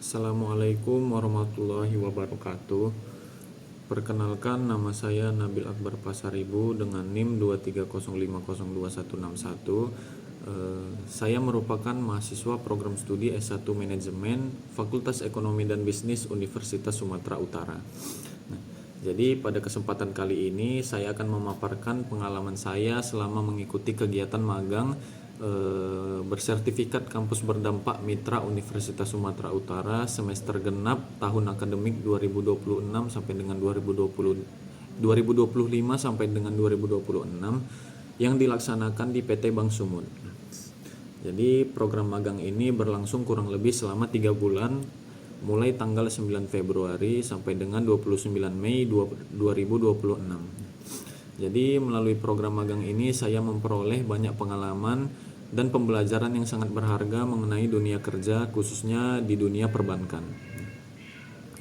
Assalamualaikum warahmatullahi wabarakatuh. Perkenalkan, nama saya Nabil Akbar Pasaribu dengan NIM 230502161. Saya merupakan mahasiswa program studi S1 Manajemen Fakultas Ekonomi dan Bisnis Universitas Sumatera Utara. Jadi pada kesempatan kali ini saya akan memaparkan pengalaman saya selama mengikuti kegiatan magang bersertifikat kampus berdampak Mitra Universitas Sumatera Utara semester genap tahun akademik 2026 sampai dengan 2025 sampai dengan 2026 yang dilaksanakan di PT Bank Sumut. Jadi program magang ini berlangsung kurang lebih selama 3 bulan mulai tanggal 9 Februari sampai dengan 29 Mei 2026. Jadi melalui program magang ini saya memperoleh banyak pengalaman dan pembelajaran yang sangat berharga mengenai dunia kerja, khususnya di dunia perbankan.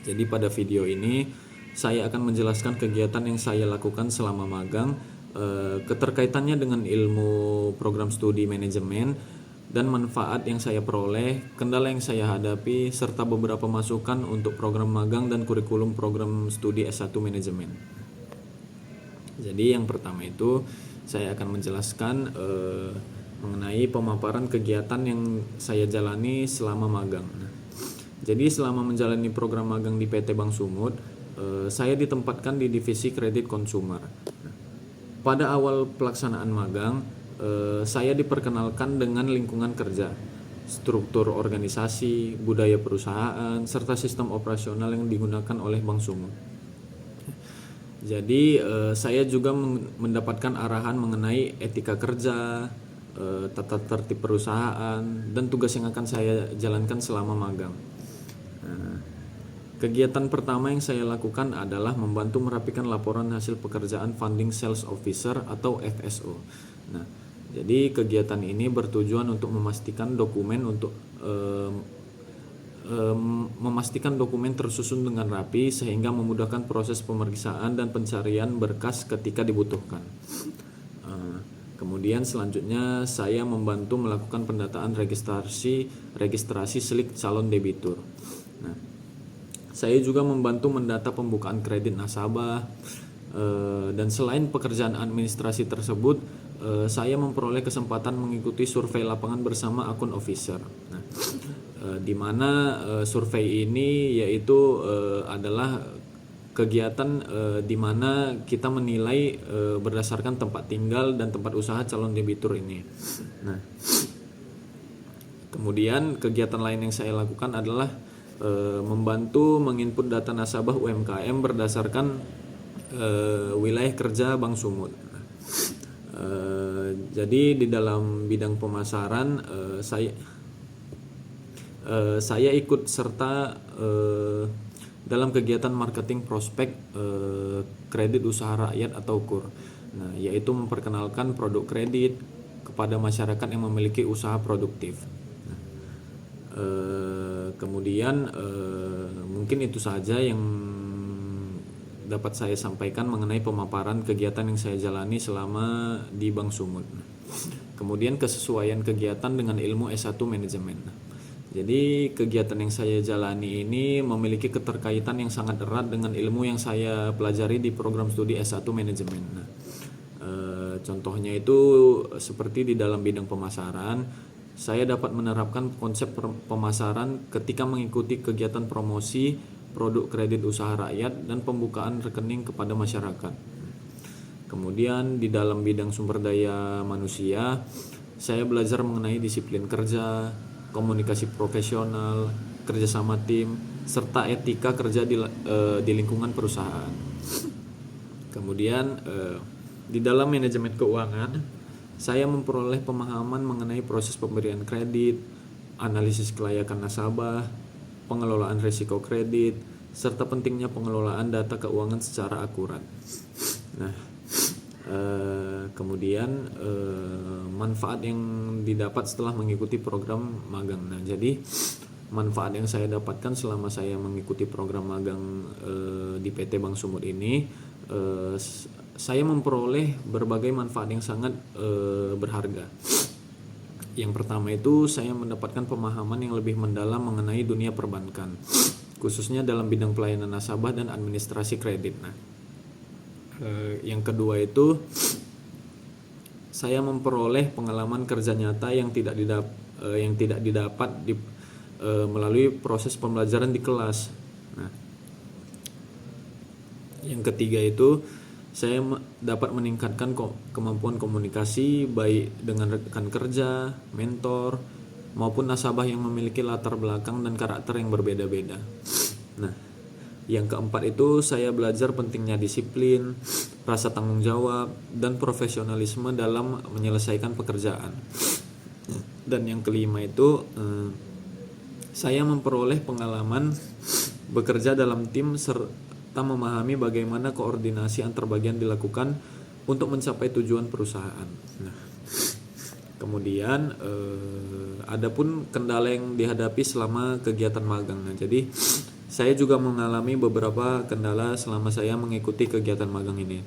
Jadi pada video ini saya akan menjelaskan kegiatan yang saya lakukan selama magang, keterkaitannya dengan ilmu program studi manajemen dan manfaat yang saya peroleh, kendala yang saya hadapi, serta beberapa masukan untuk program magang dan kurikulum program studi S1 manajemen. Jadi yang pertama itu saya akan menjelaskan mengenai pemaparan kegiatan yang saya jalani selama magang. Jadi selama menjalani program magang di PT Bank Sumut, saya ditempatkan di divisi kredit konsumer. Pada awal pelaksanaan magang, saya diperkenalkan dengan lingkungan kerja, struktur organisasi, budaya perusahaan, serta sistem operasional yang digunakan oleh Bank Sumut. Jadi saya juga mendapatkan arahan mengenai etika kerja, tata tertib perusahaan, dan tugas yang akan saya jalankan selama magang. Kegiatan pertama yang saya lakukan adalah membantu merapikan laporan hasil pekerjaan Funding Sales Officer atau FSO. Nah, jadi kegiatan ini bertujuan untuk memastikan dokumen tersusun dengan rapi sehingga memudahkan proses pemeriksaan dan pencarian berkas ketika dibutuhkan. Kemudian selanjutnya saya membantu melakukan pendataan registrasi slip calon debitur. Nah, saya juga membantu mendata pembukaan kredit nasabah, dan selain pekerjaan administrasi tersebut, saya memperoleh kesempatan mengikuti survei lapangan bersama akun officer. Nah, di mana survei ini yaitu adalah kegiatan di mana kita menilai berdasarkan tempat tinggal dan tempat usaha calon debitur ini. Nah, kemudian kegiatan lain yang saya lakukan adalah membantu menginput data nasabah UMKM berdasarkan wilayah kerja Bank Sumut. Jadi di dalam bidang pemasaran saya ikut serta dalam kegiatan marketing prospek kredit usaha rakyat atau KUR. Nah, yaitu memperkenalkan produk kredit kepada masyarakat yang memiliki usaha produktif. Kemudian mungkin itu saja yang dapat saya sampaikan mengenai pemaparan kegiatan yang saya jalani selama di Bank Sumut. Kemudian kesesuaian kegiatan dengan ilmu S1 manajemen. Jadi kegiatan yang saya jalani ini memiliki keterkaitan yang sangat erat dengan ilmu yang saya pelajari di program studi S1 manajemen. Nah, contohnya itu seperti di dalam bidang pemasaran, saya dapat menerapkan konsep pemasaran ketika mengikuti kegiatan promosi produk kredit usaha rakyat dan pembukaan rekening kepada masyarakat. Kemudian di dalam bidang sumber daya manusia, saya belajar mengenai disiplin kerja, komunikasi profesional, kerjasama tim, serta etika kerja di lingkungan perusahaan. Kemudian di dalam manajemen keuangan, saya memperoleh pemahaman mengenai proses pemberian kredit, analisis kelayakan nasabah, pengelolaan risiko kredit, serta pentingnya pengelolaan data keuangan secara akurat. Nah, kemudian manfaat yang didapat setelah mengikuti program magang. Nah, jadi manfaat yang saya dapatkan selama saya mengikuti program magang di PT Bank Sumut ini, saya memperoleh berbagai manfaat yang sangat berharga. Yang pertama itu saya mendapatkan pemahaman yang lebih mendalam mengenai dunia perbankan, khususnya dalam bidang pelayanan nasabah dan administrasi kredit. Nah, yang kedua itu saya memperoleh pengalaman kerja nyata yang tidak didapat melalui proses pembelajaran di kelas. Nah, yang ketiga itu saya dapat meningkatkan kemampuan komunikasi baik dengan rekan kerja, mentor, maupun nasabah yang memiliki latar belakang dan karakter yang berbeda-beda. Nah, yang keempat itu saya belajar pentingnya disiplin, rasa tanggung jawab, dan profesionalisme dalam menyelesaikan pekerjaan. Dan yang kelima itu saya memperoleh pengalaman bekerja dalam tim serta memahami bagaimana koordinasi antar bagian dilakukan untuk mencapai tujuan perusahaan. Nah, kemudian adapun kendala yang dihadapi selama kegiatan magang. Nah, jadi saya juga mengalami beberapa kendala selama saya mengikuti kegiatan magang ini.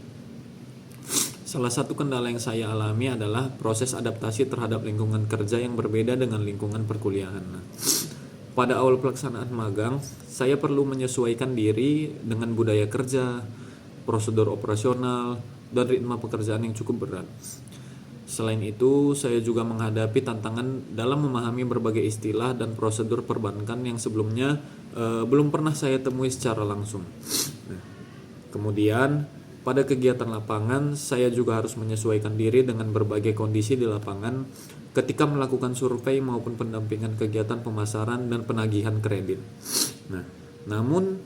Salah satu kendala yang saya alami adalah proses adaptasi terhadap lingkungan kerja yang berbeda dengan lingkungan perkuliahan. Nah, pada awal pelaksanaan magang, saya perlu menyesuaikan diri dengan budaya kerja, prosedur operasional, dan ritme pekerjaan yang cukup berat. Selain itu, saya juga menghadapi tantangan dalam memahami berbagai istilah dan prosedur perbankan yang sebelumnya belum pernah saya temui secara langsung. Nah, kemudian, pada kegiatan lapangan, saya juga harus menyesuaikan diri dengan berbagai kondisi di lapangan ketika melakukan survei maupun pendampingan kegiatan pemasaran dan penagihan kredit. Nah, namun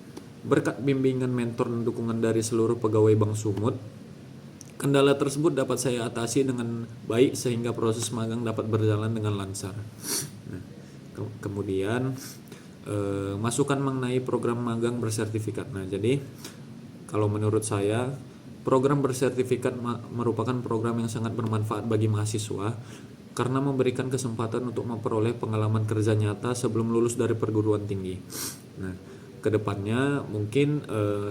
berkat bimbingan mentor dan dukungan dari seluruh pegawai Bank Sumut, kendala tersebut dapat saya atasi dengan baik sehingga proses magang dapat berjalan dengan lancar. Nah, kemudian masukan mengenai program magang bersertifikat. Nah, jadi kalau menurut saya program bersertifikat merupakan program yang sangat bermanfaat bagi mahasiswa karena memberikan kesempatan untuk memperoleh pengalaman kerja nyata sebelum lulus dari perguruan tinggi. Nah, kedepannya mungkin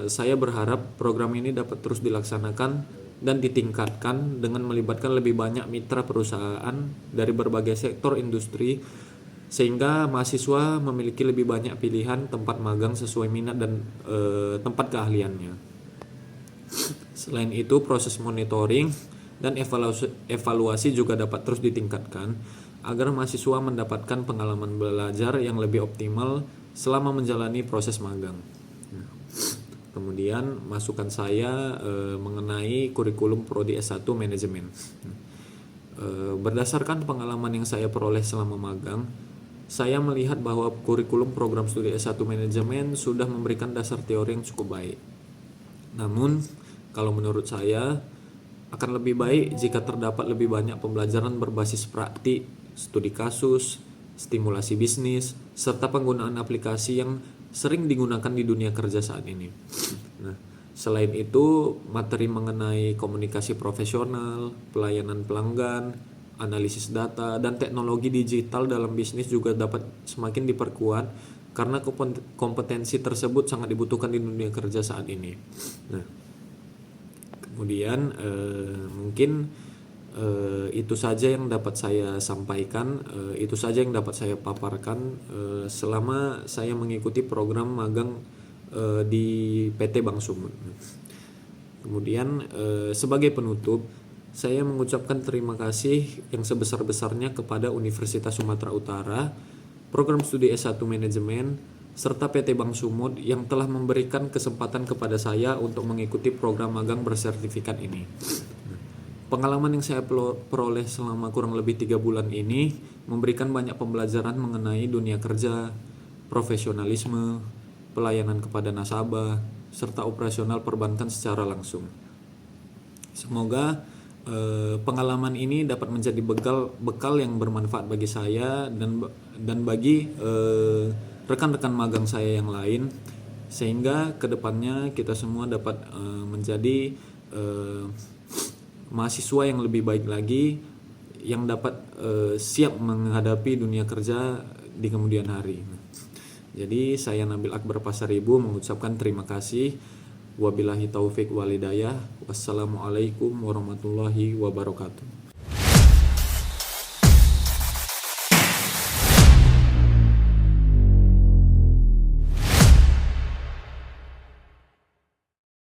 saya berharap program ini dapat terus dilaksanakan dan ditingkatkan dengan melibatkan lebih banyak mitra perusahaan dari berbagai sektor industri sehingga mahasiswa memiliki lebih banyak pilihan tempat magang sesuai minat dan tempat keahliannya. Selain itu, proses monitoring dan evaluasi juga dapat terus ditingkatkan agar mahasiswa mendapatkan pengalaman belajar yang lebih optimal selama menjalani proses magang. Kemudian masukan saya mengenai kurikulum Prodi S1 Manajemen. Berdasarkan pengalaman yang saya peroleh selama magang, saya melihat bahwa kurikulum program studi S1 Manajemen sudah memberikan dasar teori yang cukup baik. Namun, kalau menurut saya akan lebih baik jika terdapat lebih banyak pembelajaran berbasis praktik, studi kasus, stimulasi bisnis, serta penggunaan aplikasi yang sering digunakan di dunia kerja saat ini. Nah, selain itu, materi mengenai komunikasi profesional, pelayanan pelanggan, analisis data, dan teknologi digital dalam bisnis juga dapat semakin diperkuat karena kompetensi tersebut sangat dibutuhkan di dunia kerja saat ini. Nah, kemudian mungkin itu saja yang dapat saya sampaikan, itu saja yang dapat saya paparkan selama saya mengikuti program magang di PT Bank Sumut. Kemudian sebagai penutup, saya mengucapkan terima kasih yang sebesar-besarnya kepada Universitas Sumatera Utara, Program Studi S1 Manajemen, serta PT Bank Sumut yang telah memberikan kesempatan kepada saya untuk mengikuti program magang bersertifikat ini. Pengalaman yang saya peroleh selama kurang lebih 3 bulan ini memberikan banyak pembelajaran mengenai dunia kerja, profesionalisme, pelayanan kepada nasabah, serta operasional perbankan secara langsung. Semoga pengalaman ini dapat menjadi bekal yang bermanfaat bagi saya dan bagi rekan-rekan magang saya yang lain, sehingga kedepannya kita semua dapat menjadi mahasiswa yang lebih baik lagi, yang dapat siap menghadapi dunia kerja di kemudian hari. Jadi saya Nabil Akbar Pasaribu mengucapkan terima kasih. Wabillahi taufik walhidayah. Wassalamualaikum warahmatullahi wabarakatuh.